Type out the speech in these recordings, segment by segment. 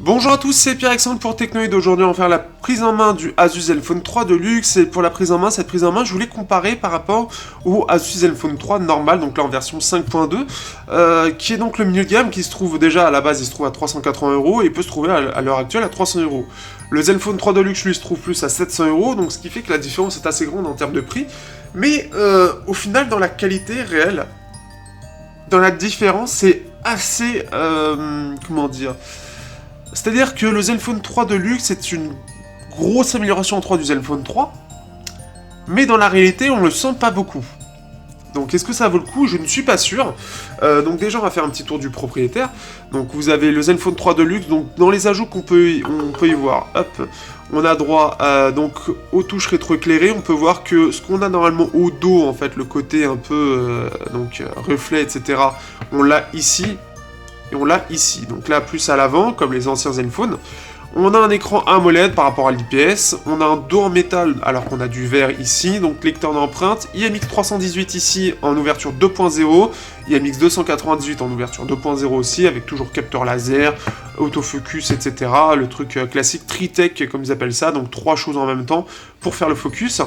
Bonjour à tous, c'est Pierre-Alexandre pour Technoid. Aujourd'hui, on va faire la prise en main du Asus Zenfone 3 Deluxe. Et pour la prise en main, cette prise en main, je voulais comparer par rapport au Asus Zenfone 3 normal, donc là en version 5.2, qui est donc le milieu de gamme, qui se trouve déjà à la base, il se trouve à 380€ et peut se trouver à l'heure actuelle à 300€. Le Zenfone 3 Deluxe, lui, se trouve plus à 700€, donc ce qui fait que la différence est assez grande en termes de prix. Mais au final, dans la qualité réelle, dans la différence, c'est assez... comment dire, c'est-à-dire que le Zenfone 3 Deluxe est une grosse amélioration en 3 du Zenfone 3, mais dans la réalité, on le sent pas beaucoup. Donc est-ce que ça vaut le coup? Je ne suis pas sûr. Donc déjà, on va faire un petit tour du propriétaire. Donc vous avez le Zenfone 3 Deluxe, donc dans les ajouts on peut y voir, hop, on a droit donc aux touches rétroéclairées. On peut voir que ce qu'on a normalement au dos, en fait, le côté un peu reflet, etc., on l'a ici. Et on l'a ici, donc là plus à l'avant, comme les anciens Zenfone. On a un écran AMOLED par rapport à l'IPS, on a un dos en métal alors qu'on a du verre ici, donc lecteur d'empreintes, IMX318 ici en ouverture 2.0, IMX298 en ouverture 2.0 aussi, avec toujours capteur laser, autofocus, etc. Le truc classique Tritech comme ils appellent ça, donc 3 choses en même temps pour faire le focus.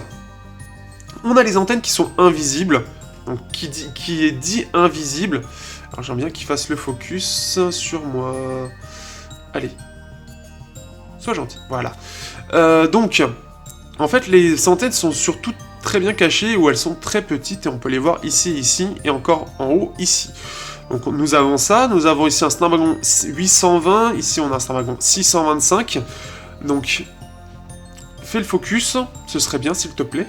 On a les antennes qui sont invisibles, donc qui est dit invisible. Alors j'aime bien qu'il fasse le focus sur moi. Allez. Sois gentil, voilà. Donc, en fait, les antennes sont surtout très bien cachées, ou elles sont très petites, et on peut les voir ici, ici, et encore en haut, ici. Donc nous avons ça, nous avons ici un Snapdragon 820, ici on a un Snapdragon 625. Donc, fais le focus, ce serait bien s'il te plaît.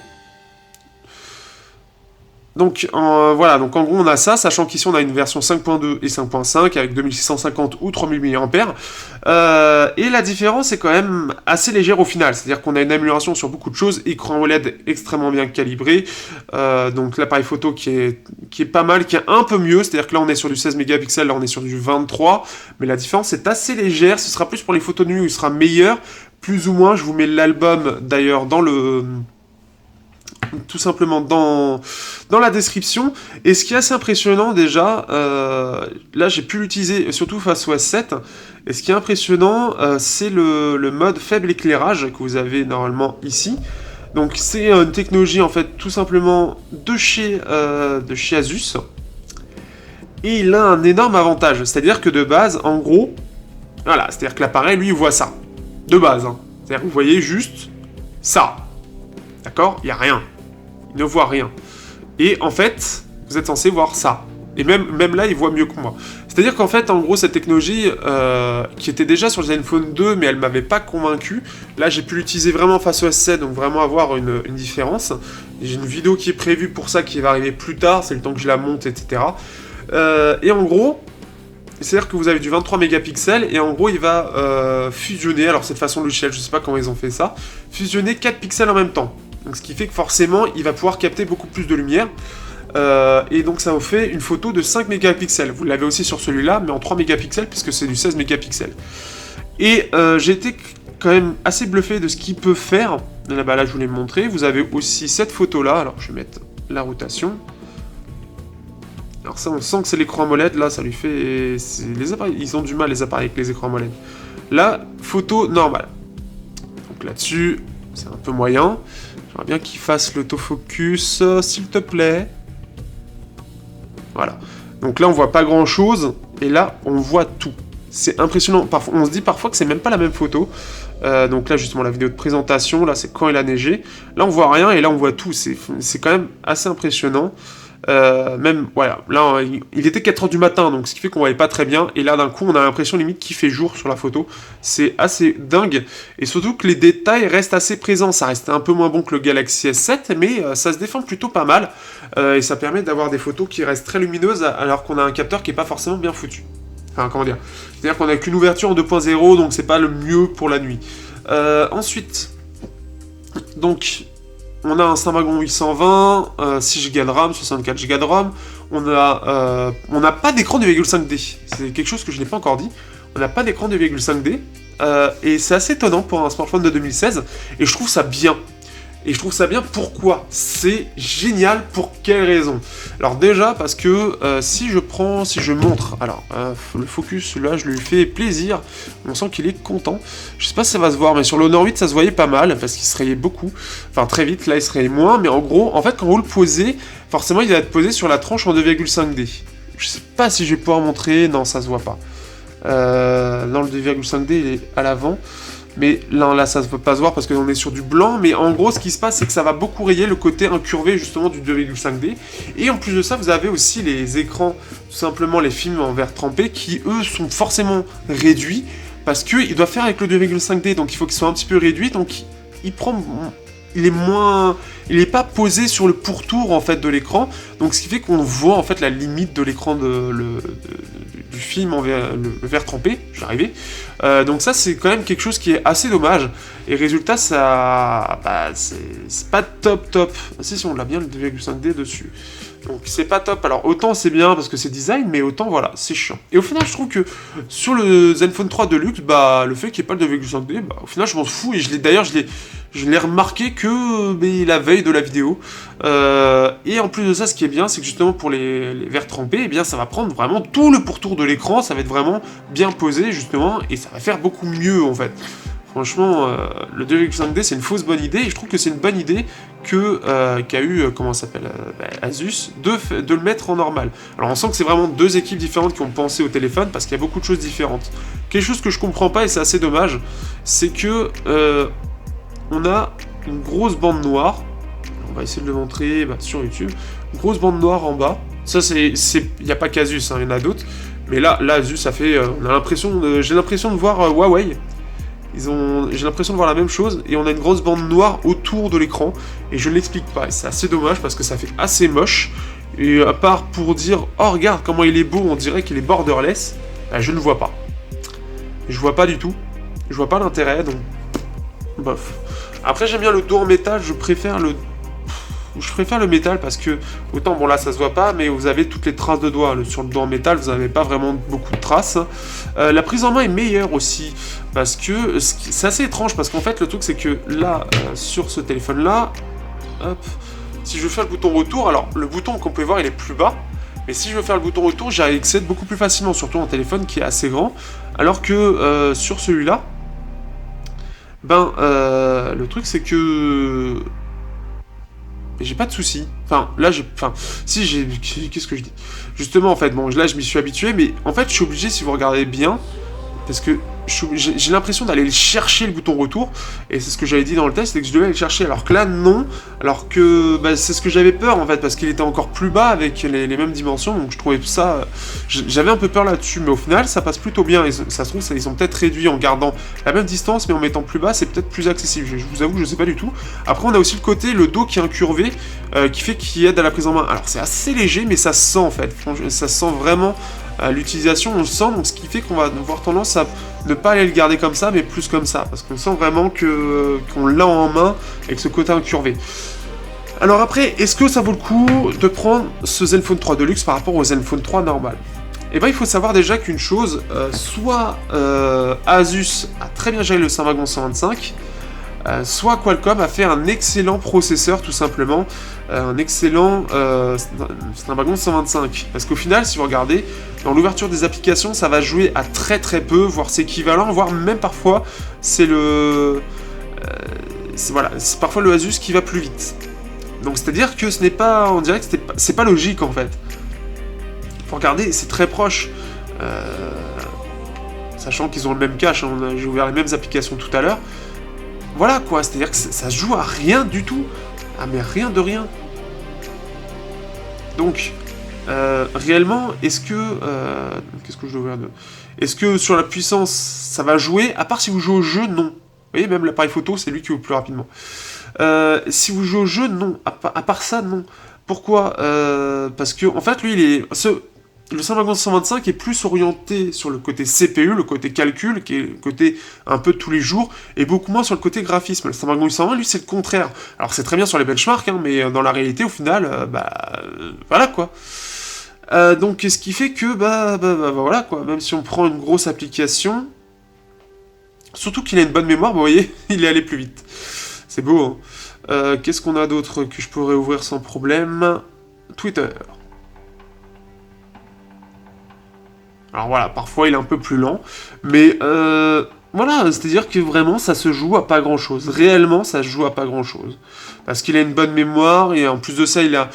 Donc voilà, donc en gros on a ça, sachant qu'ici on a une version 5.2 et 5.5 avec 2650 ou 3000 mAh. Et la différence est quand même assez légère au final, c'est-à-dire qu'on a une amélioration sur beaucoup de choses, écran OLED extrêmement bien calibré, donc l'appareil photo qui est pas mal, qui est un peu mieux, c'est-à-dire que là on est sur du 16 mégapixels, là on est sur du 23, mais la différence est assez légère, ce sera plus pour les photos de nuit où il sera meilleur, plus ou moins. Je vous mets l'album d'ailleurs dans le... tout simplement dans la description. Et ce qui est assez impressionnant déjà, là j'ai pu l'utiliser surtout face au S7, et ce qui est impressionnant, c'est le mode faible éclairage que vous avez normalement ici. Donc c'est une technologie en fait tout simplement de chez Asus, et il a un énorme avantage, c'est-à-dire que de base, en gros, voilà, c'est-à-dire que l'appareil lui voit ça, de base, hein. C'est-à-dire que vous voyez juste ça, d'accord? Il n'y a rien. Il ne voit rien. Et en fait, vous êtes censé voir ça. Et même là, il voit mieux que moi. C'est-à-dire qu'en fait, en gros, cette technologie, qui était déjà sur le Zenfone 2, mais elle ne m'avait pas convaincu, là, j'ai pu l'utiliser vraiment face au S7, donc vraiment avoir une différence. J'ai une vidéo qui est prévue pour ça, qui va arriver plus tard, c'est le temps que je la monte, etc. Et en gros, c'est-à-dire que vous avez du 23 mégapixels, et en gros, il va fusionner, alors cette façon logicielle, je ne sais pas comment ils ont fait ça, fusionner 4 pixels en même temps. Donc, ce qui fait que forcément, il va pouvoir capter beaucoup plus de lumière. Et donc, ça vous fait une photo de 5 mégapixels. Vous l'avez aussi sur celui-là, mais en 3 mégapixels, puisque c'est du 16 mégapixels. Et j'ai été quand même assez bluffé de ce qu'il peut faire. Là, je vous l'ai montré. Vous avez aussi cette photo-là. Alors, je vais mettre la rotation. Alors ça, on sent que c'est l'écran AMOLED. Là, ça lui fait... Les appareils, ils ont du mal, les appareils, avec les écrans AMOLED. Là, photo normale. Donc là-dessus, c'est un peu moyen. J'aimerais bien qu'il fasse l'autofocus, s'il te plaît. Voilà. Donc là, on voit pas grand-chose, et là, on voit tout. C'est impressionnant. Parfois, on se dit parfois que c'est même pas la même photo. Donc là, justement, la vidéo de présentation, là, c'est quand il a neigé. Là, on voit rien, et là, on voit tout. C'est quand même assez impressionnant. Même, voilà, là, il était 4h du matin, donc ce qui fait qu'on voyait pas très bien, et là, d'un coup, on a l'impression limite qu'il fait jour sur la photo. C'est assez dingue, et surtout que les détails restent assez présents. Ça reste un peu moins bon que le Galaxy S7, mais ça se défend plutôt pas mal, et ça permet d'avoir des photos qui restent très lumineuses, alors qu'on a un capteur qui est pas forcément bien foutu. Enfin, comment dire, c'est-à-dire qu'on a qu'une ouverture en 2.0, donc c'est pas le mieux pour la nuit. Ensuite, donc... on a un Snapdragon 820, 6 Go de RAM, 64 Go de RAM. On n'a pas d'écran 2,5D. C'est quelque chose que je n'ai pas encore dit. On n'a pas d'écran 2,5D. Et c'est assez étonnant pour un smartphone de 2016. Et je trouve ça bien. Et je trouve ça bien. Pourquoi? C'est génial. Pour quelle raison? Alors déjà parce que si je montre, alors le focus là je lui fais plaisir, on sent qu'il est content. Je sais pas si ça va se voir, mais sur l'Honor 8 ça se voyait pas mal parce qu'il se rayait beaucoup, enfin très vite. Là il se rayait moins, mais en gros en fait quand vous le posez, forcément il va être posé sur la tranche en 2,5D. Je sais pas si je vais pouvoir montrer, non ça se voit pas. Non, le 2,5D il est à l'avant. Mais là, ça ne peut pas se voir parce qu'on est sur du blanc. Mais en gros, ce qui se passe, c'est que ça va beaucoup rayer le côté incurvé justement du 2,5D. Et en plus de ça, vous avez aussi les écrans, tout simplement les films en verre trempé, qui eux sont forcément réduits parce qu'ils doivent faire avec le 2,5D. Donc il faut qu'ils soient un petit peu réduits. Donc il est pas posé sur le pourtour en fait de l'écran. Donc ce qui fait qu'on voit en fait la limite de l'écran du film en le verre trempé, je vais arriver. Donc ça c'est quand même quelque chose qui est assez dommage. Et résultat ça, c'est pas top. Si on l'a bien le 2,5D dessus. Donc c'est pas top. Alors autant c'est bien parce que c'est design, mais autant voilà, c'est chiant. Et au final je trouve que sur le Zenfone 3 Deluxe, le fait qu'il n'y ait pas le 2,5D, au final je m'en fous. Et je l'ai remarqué que la veille de la vidéo. Et en plus de ça, ce qui est bien, c'est que justement pour les verres trempés, ça va prendre vraiment tout le pourtour de l'écran, ça va être vraiment bien posé justement, et ça va faire beaucoup mieux en fait. Franchement, le 2,5D c'est une fausse bonne idée, et je trouve que c'est une bonne idée qu'a eu, Asus, de le mettre en normal. Alors on sent que c'est vraiment deux équipes différentes qui ont pensé au téléphone, parce qu'il y a beaucoup de choses différentes. Quelque chose que je comprends pas, et c'est assez dommage, c'est que on a une grosse bande noire. On va essayer de le montrer sur YouTube. Une grosse bande noire en bas. Ça, il n'y a pas qu'Asus, il y en a d'autres. Mais là Asus, ça fait. J'ai l'impression de voir Huawei. J'ai l'impression de voir la même chose. Et on a une grosse bande noire autour de l'écran. Et je ne l'explique pas. Et c'est assez dommage parce que ça fait assez moche. Et à part pour dire, oh regarde comment il est beau, on dirait qu'il est borderless. Je ne vois pas. Je vois pas du tout. Je vois pas l'intérêt, donc. Bof. Après j'aime bien le dos en métal, je préfère le métal parce que, autant là ça se voit pas, mais vous avez toutes les traces de doigts. Sur le dos en métal vous n'avez pas vraiment beaucoup de traces. La prise en main est meilleure aussi, parce que c'est assez étrange, parce qu'en fait le truc c'est que là, sur ce téléphone là, hop, si je veux faire le bouton retour, alors le bouton qu'on peut voir il est plus bas, mais si je veux faire le bouton retour j'y accède beaucoup plus facilement, surtout un téléphone qui est assez grand, alors que sur celui-là, le truc c'est que j'ai pas de soucis. Qu'est-ce que je dis? Justement, en fait, là je m'y suis habitué, mais en fait je suis obligé, si vous regardez bien, parce que j'ai l'impression d'aller chercher le bouton retour, et c'est ce que j'avais dit dans le test, c'est que je devais aller le chercher, alors que là non, alors que c'est ce que j'avais peur en fait, parce qu'il était encore plus bas avec les mêmes dimensions, donc je trouvais ça, j'avais un peu peur là-dessus, mais au final ça passe plutôt bien, et ça se trouve ils ont peut-être réduit en gardant la même distance, mais en mettant plus bas, c'est peut-être plus accessible, je vous avoue, je sais pas du tout. Après on a aussi le dos qui est incurvé, qui aide à la prise en main, alors c'est assez léger, mais ça se sent en fait, ça se sent vraiment. L'utilisation, on le sent, donc ce qui fait qu'on va avoir tendance à ne pas aller le garder comme ça, mais plus comme ça, parce qu'on sent vraiment qu'on l'a en main avec ce côté incurvé. Alors après, est-ce que ça vaut le coup de prendre ce Zenfone 3 Deluxe par rapport au Zenfone 3 normal? Il faut savoir déjà qu'une chose, soit Asus a très bien géré le Snapdragon 125, soit Qualcomm a fait un excellent processeur, tout simplement, un excellent Snapdragon 125. Parce qu'au final, si vous regardez, dans l'ouverture des applications, ça va jouer à très très peu, voire c'est équivalent, voire même parfois, c'est parfois le Asus qui va plus vite. Donc c'est-à-dire que ce n'est pas, on dirait que c'est pas logique en fait. Faut regarder, c'est très proche. Sachant qu'ils ont le même cache, j'ai ouvert les mêmes applications tout à l'heure. Voilà quoi, c'est-à-dire que ça se joue à rien du tout. Ah mais rien de rien. Donc, réellement, est-ce que... qu'est-ce que je dois ouvrir de... Est-ce que sur la puissance, ça va jouer? À part si vous jouez au jeu, non. Vous voyez, même l'appareil photo, c'est lui qui ouvre plus rapidement. Si vous jouez au jeu, non. À part ça, non. Pourquoi? Parce que, en fait, lui, le Snapdragon 125 est plus orienté sur le côté CPU, le côté calcul, qui est le côté un peu de tous les jours, et beaucoup moins sur le côté graphisme. Le Snapdragon 820, lui, c'est le contraire. Alors c'est très bien sur les benchmarks, mais dans la réalité, au final, voilà quoi. Donc ce qui fait que, voilà quoi, même si on prend une grosse application, surtout qu'il a une bonne mémoire, vous voyez, il est allé plus vite. C'est beau, hein. Qu'est-ce qu'on a d'autre que je pourrais ouvrir sans problème? Twitter. Alors voilà, parfois il est un peu plus lent, mais voilà, c'est-à-dire que vraiment ça se joue à pas grand-chose. Réellement, ça se joue à pas grand-chose. Parce qu'il a une bonne mémoire, et en plus de ça, il a...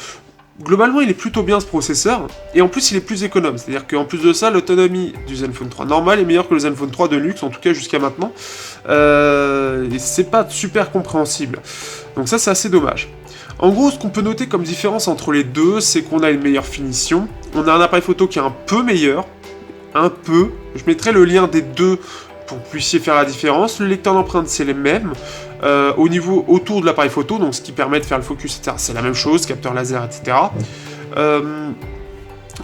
Globalement, il est plutôt bien ce processeur, et en plus il est plus économe. C'est-à-dire qu'en plus de ça, l'autonomie du Zenfone 3 normal est meilleure que le Zenfone 3 Deluxe, en tout cas jusqu'à maintenant. Et c'est pas super compréhensible. Donc ça, c'est assez dommage. En gros, ce qu'on peut noter comme différence entre les deux, c'est qu'on a une meilleure finition, on a un appareil photo qui est un peu meilleur, un peu. Je mettrai le lien des deux pour que vous puissiez faire la différence. Le lecteur d'empreintes, c'est les mêmes. Au niveau autour de l'appareil photo, donc ce qui permet de faire le focus, etc., c'est la même chose, capteur laser, etc.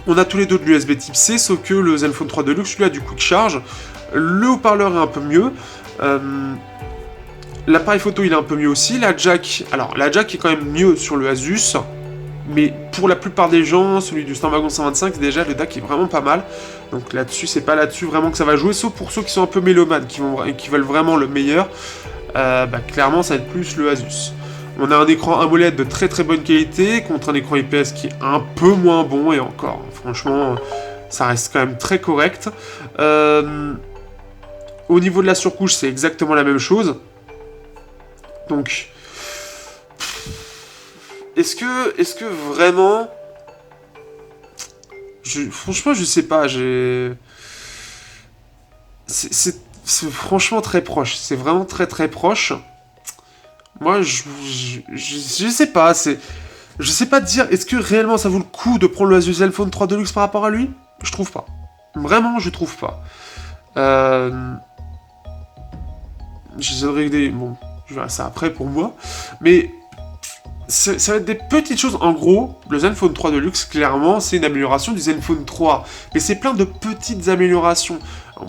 On a tous les deux de l'USB type C, sauf que le Zenfone 3 Deluxe, lui, a du quick charge. Le haut-parleur est un peu mieux. L'appareil photo, il est un peu mieux aussi. La jack, alors la jack est quand même mieux sur le Asus. Mais pour la plupart des gens, celui du Snapdragon 125, déjà le DAC est vraiment pas mal. Donc là-dessus, c'est pas là-dessus vraiment que ça va jouer, sauf pour ceux qui sont un peu mélomanes, qui veulent vraiment le meilleur. Clairement, ça va être plus le Asus. On a un écran AMOLED de très très bonne qualité, contre un écran IPS qui est un peu moins bon, et encore, franchement, ça reste quand même très correct. Au niveau de la surcouche, c'est exactement la même chose. Donc... Est-ce que vraiment... Franchement, je sais pas, c'est franchement très proche, c'est vraiment très très proche. Moi, je sais pas, je sais pas te dire, est-ce que réellement ça vaut le coup de prendre le Asus Zenfone 3 Deluxe par rapport à lui? Je trouve pas. Vraiment, je trouve pas. J'essaie de régler... Bon, je verrai ça après pour moi. Mais... ça va être des petites choses. En gros, le Zenfone 3 Deluxe, clairement, c'est une amélioration du Zenfone 3. Mais c'est plein de petites améliorations.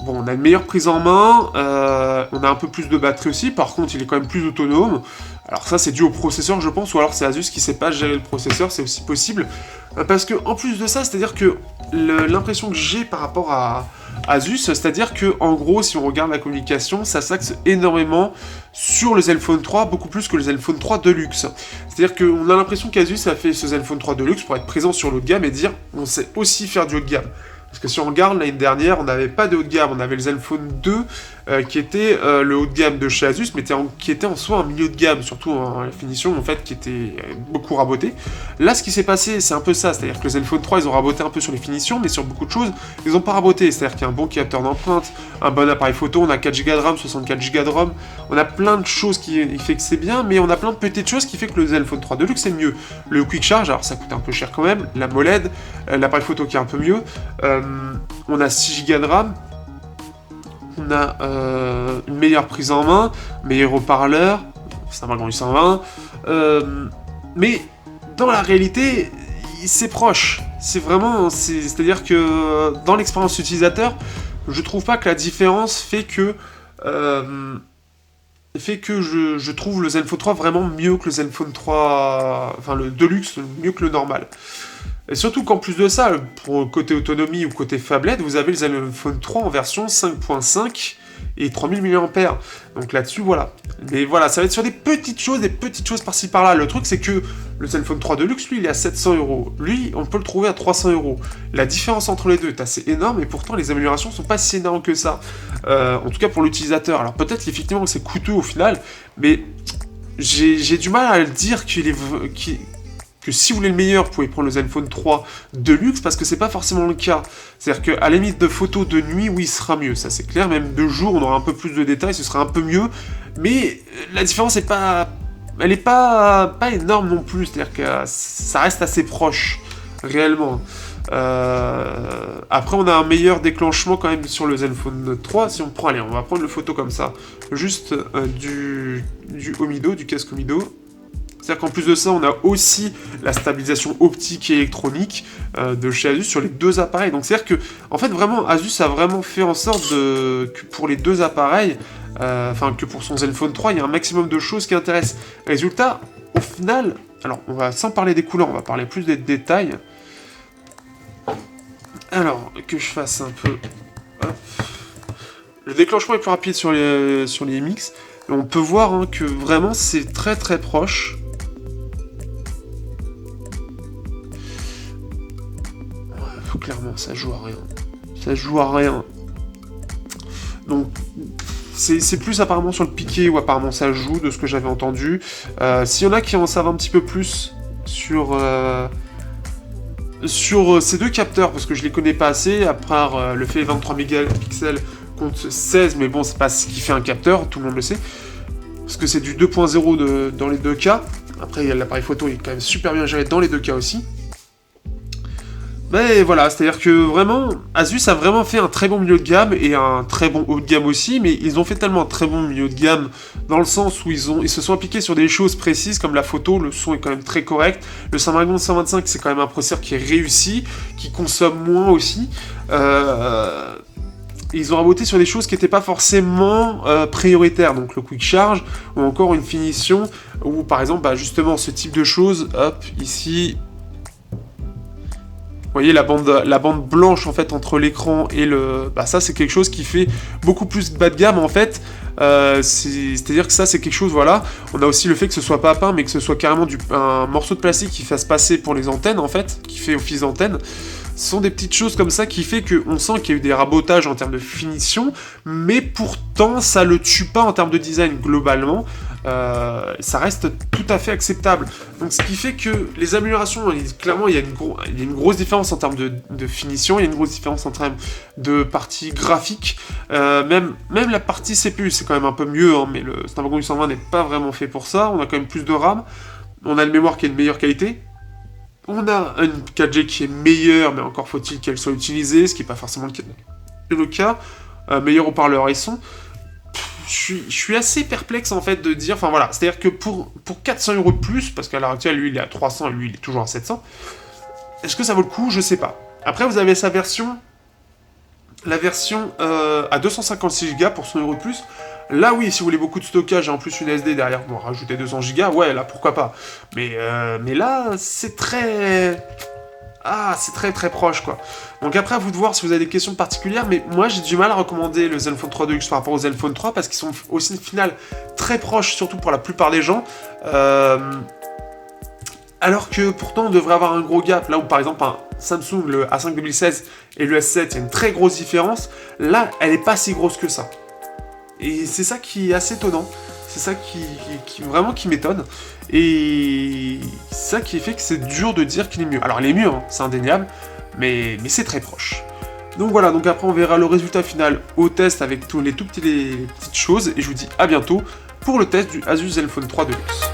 Bon, on a une meilleure prise en main, on a un peu plus de batterie aussi, par contre, il est quand même plus autonome. Alors ça, c'est dû au processeur, je pense, ou alors c'est Asus qui sait pas gérer le processeur, c'est aussi possible. Parce que, en plus de ça, c'est-à-dire que l'impression que j'ai par rapport à Asus, c'est-à-dire que, en gros, si on regarde la communication, ça s'axe énormément sur le Zenfone 3, beaucoup plus que le Zenfone 3 Deluxe. C'est-à-dire qu'on a l'impression qu'Asus a fait ce Zenfone 3 Deluxe pour être présent sur le haut de gamme et dire on sait aussi faire du haut de gamme. Parce que si on regarde l'année dernière, on n'avait pas de haut de gamme, on avait le Zenfone 2 qui était le haut de gamme de chez Asus, mais qui était en soi un milieu de gamme, surtout en la finition en fait, qui était beaucoup raboté. Là, ce qui s'est passé, c'est un peu ça, c'est-à-dire que le Zenfone 3, ils ont raboté un peu sur les finitions, mais sur beaucoup de choses, ils n'ont pas raboté. C'est-à-dire qu'il y a un bon capteur d'empreinte, un bon appareil photo, on a 4 Go de RAM, 64 Go de ROM, on a plein de choses qui fait que c'est bien, mais on a plein de petites choses qui fait que le Zenfone 3 Deluxe c'est mieux. Le Quick Charge, alors ça coûte un peu cher quand même, la MOLED, l'appareil photo qui est un peu mieux, on a 6 Go de RAM, on a une meilleure prise en main, meilleur haut-parleur, c'est un Snapdragon 820, mais dans la réalité, c'est proche. C'est vraiment, c'est-à-dire que dans l'expérience utilisateur, je trouve pas que la différence fait que je trouve le Zenfone 3 vraiment mieux que le Zenfone 3, enfin le Deluxe, mieux que le normal. Et surtout qu'en plus de ça, pour côté autonomie ou côté phablette, vous avez le Zenfone 3 en version 5.5 et 3000 mAh. Donc là-dessus, voilà. Mais voilà, ça va être sur des petites choses par-ci par-là. Le truc, c'est que le Zenfone 3 Deluxe, lui, il est à 700 €. Lui, on peut le trouver à 300 €. La différence entre les deux est assez énorme, et pourtant, les améliorations sont pas si énormes que ça. En tout cas, pour l'utilisateur. Alors peut-être effectivement que c'est coûteux au final, mais j'ai du mal à le dire que si vous voulez le meilleur, vous pouvez prendre le Zenfone 3 Deluxe, parce que c'est pas forcément le cas. C'est-à-dire qu'à la limite de photos de nuit, oui, il sera mieux, ça c'est clair, même de jour, on aura un peu plus de détails, ce sera un peu mieux, mais la différence est pas... elle est pas énorme non plus, c'est-à-dire que ça reste assez proche, réellement. Après, on a un meilleur déclenchement quand même sur le Zenfone 3, si on prend, allez, on va prendre le photo comme ça, juste du Omido, du casque Omido. C'est-à-dire qu'en plus de ça, on a aussi la stabilisation optique et électronique de chez Asus sur les deux appareils. Donc c'est-à-dire que, en fait, vraiment, Asus a vraiment fait en sorte que pour les deux appareils, que pour son Zenfone 3, il y a un maximum de choses qui intéressent. Résultat, au final, alors, on va, sans parler des couleurs, on va parler plus des détails. Alors, que je fasse un peu... Hop. Le déclenchement est plus rapide sur les MX. Et on peut voir hein, que vraiment c'est très très proche. Clairement, ça joue à rien. Ça joue à rien. Donc, c'est plus apparemment sur le piqué où apparemment ça joue, de ce que j'avais entendu. S'il y en a qui en savent un petit peu plus sur ces deux capteurs, parce que je les connais pas assez, à part le fait 23 mégapixels contre 16, mais bon, c'est pas ce qui fait un capteur, tout le monde le sait. Parce que c'est du 2.0 dans les deux cas. Après, l'appareil photo est quand même super bien géré dans les deux cas aussi. Mais voilà, c'est-à-dire que vraiment, Asus a vraiment fait un très bon milieu de gamme et un très bon haut de gamme aussi, mais ils ont fait tellement un très bon milieu de gamme dans le sens où ils se sont appliqués sur des choses précises comme la photo, le son est quand même très correct, le Snapdragon 125 c'est quand même un processeur qui est réussi, qui consomme moins aussi. Ils ont raboté sur des choses qui n'étaient pas forcément prioritaires, donc le quick charge ou encore une finition où par exemple bah, justement ce type de choses, hop, ici. Vous voyez la bande blanche en fait entre l'écran et le... Bah ça c'est quelque chose qui fait beaucoup plus bas de gamme en fait. C'est-à-dire que ça c'est quelque chose, voilà. On a aussi le fait que ce soit pas peint mais que ce soit carrément un morceau de plastique qui fasse passer pour les antennes en fait, qui fait office d'antenne. Ce sont des petites choses comme ça qui fait qu'on sent qu'il y a eu des rabotages en termes de finition, mais pourtant ça le tue pas en termes de design globalement. Ça reste tout à fait acceptable. Donc ce qui fait que les améliorations, clairement il y a une grosse différence en termes de finition, il y a une grosse différence en termes de partie graphique, même la partie CPU c'est quand même un peu mieux, hein, mais le Snapdragon 820 n'est pas vraiment fait pour ça, on a quand même plus de RAM, on a une mémoire qui est de meilleure qualité, on a une 4G qui est meilleure, mais encore faut-il qu'elle soit utilisée, ce qui n'est pas forcément le cas, meilleur haut-parleur et son. Je suis assez perplexe en fait de dire, enfin voilà, c'est-à-dire que pour 400 € de plus, parce qu'à l'heure actuelle lui il est à 300 et lui il est toujours à 700, est-ce que ça vaut le coup? Je sais pas. Après vous avez la version à 256 Go pour 100 € de plus. Là oui, si vous voulez beaucoup de stockage et en plus une SD derrière pour rajouter 200 Go, ouais là pourquoi pas. Mais là c'est très... Ah, c'est très très proche quoi. Donc après à vous de voir si vous avez des questions particulières, mais moi j'ai du mal à recommander le Zenfone 3 Deluxe par rapport au Zenfone 3 parce qu'ils sont aussi une finale très proche, surtout pour la plupart des gens. Alors que pourtant on devrait avoir un gros gap, là où par exemple un Samsung, le A5 2016 et le S7, il y a une très grosse différence, là elle est pas si grosse que ça. Et c'est ça qui est assez étonnant, c'est ça qui vraiment qui m'étonne, et c'est ça qui fait que c'est dur de dire qu'il est mieux. Alors il est mieux, hein, c'est indéniable, mais c'est très proche. Donc voilà, donc après on verra le résultat final au test avec tous les petites choses, et je vous dis à bientôt pour le test du Asus Zenfone 3 Deluxe.